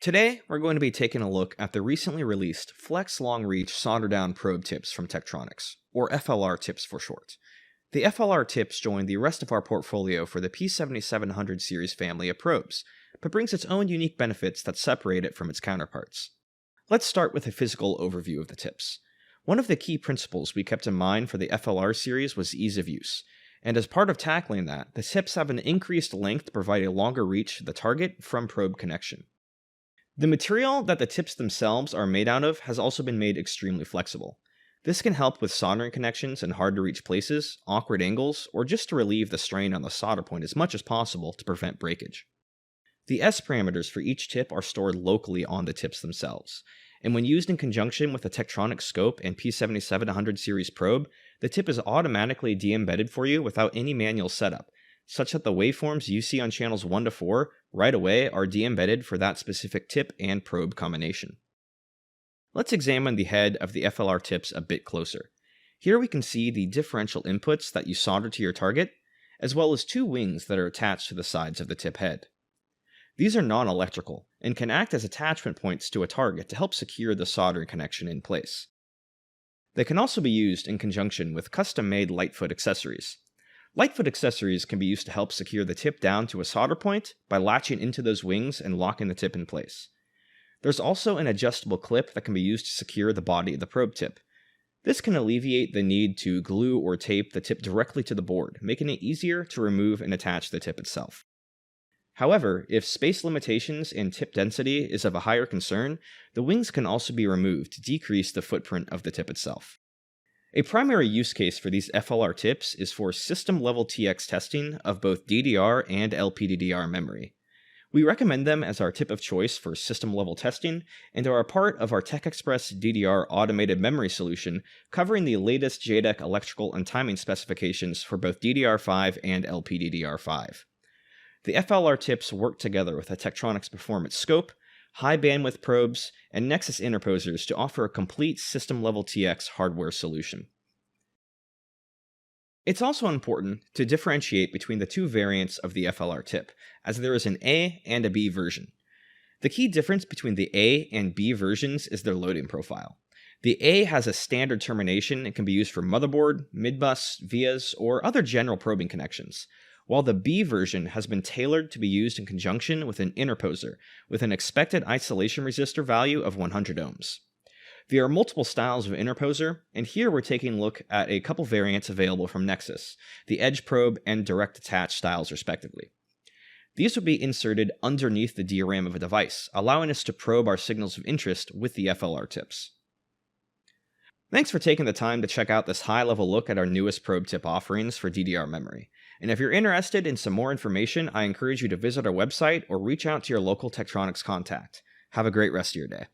Today, we're going to be taking a look at the recently released Flex Long Reach Solder Down Probe Tips from Tektronix, or FLR tips for short. The FLR tips join the rest of our portfolio for the P7700 series family of probes, but brings its own unique benefits that separate it from its counterparts. Let's start with a physical overview of the tips. One of the key principles we kept in mind for the FLR series was ease of use, and as part of tackling that, the tips have an increased length to provide a longer reach to the target from probe connection. The material that the tips themselves are made out of has also been made extremely flexible. This can help with soldering connections in hard-to-reach places, awkward angles, or just to relieve the strain on the solder point as much as possible to prevent breakage. The S parameters for each tip are stored locally on the tips themselves, and when used in conjunction with the Tektronix scope and P7700 series probe, the tip is automatically de-embedded for you without any manual setup, such that the waveforms you see on channels 1 to 4 right away are de-embedded for that specific tip and probe combination. Let's examine the head of the FLR tips a bit closer. Here we can see the differential inputs that you solder to your target, as well as two wings that are attached to the sides of the tip head. These are non-electrical, and can act as attachment points to a target to help secure the soldering connection in place. They can also be used in conjunction with custom-made Lightfoot accessories. Lightfoot accessories can be used to help secure the tip down to a solder point by latching into those wings and locking the tip in place. There's also an adjustable clip that can be used to secure the body of the probe tip. This can alleviate the need to glue or tape the tip directly to the board, making it easier to remove and attach the tip itself. However, if space limitations and tip density is of a higher concern, the wings can also be removed to decrease the footprint of the tip itself. A primary use case for these FLR tips is for system-level TX testing of both DDR and LPDDR memory. We recommend them as our tip of choice for system-level testing, and are a part of our TechExpress DDR automated memory solution covering the latest JEDEC electrical and timing specifications for both DDR5 and LPDDR5. The FLR tips work together with a Tektronix Performance Scope, high bandwidth probes, and Nexus interposers to offer a complete system-level TX hardware solution. It's also important to differentiate between the two variants of the FLR tip, as there is an A and a B version. The key difference between the A and B versions is their loading profile. The A has a standard termination and can be used for motherboard, midbus, vias, or other general probing connections, while the B version has been tailored to be used in conjunction with an interposer with an expected isolation resistor value of 100 ohms. There are multiple styles of interposer, and here we're taking a look at a couple variants available from Nexus, the edge probe and direct attach styles respectively. These would be inserted underneath the DRAM of a device, allowing us to probe our signals of interest with the FLR tips. Thanks for taking the time to check out this high-level look at our newest probe tip offerings for DDR memory. And if you're interested in some more information, I encourage you to visit our website or reach out to your local Tektronix contact. Have a great rest of your day.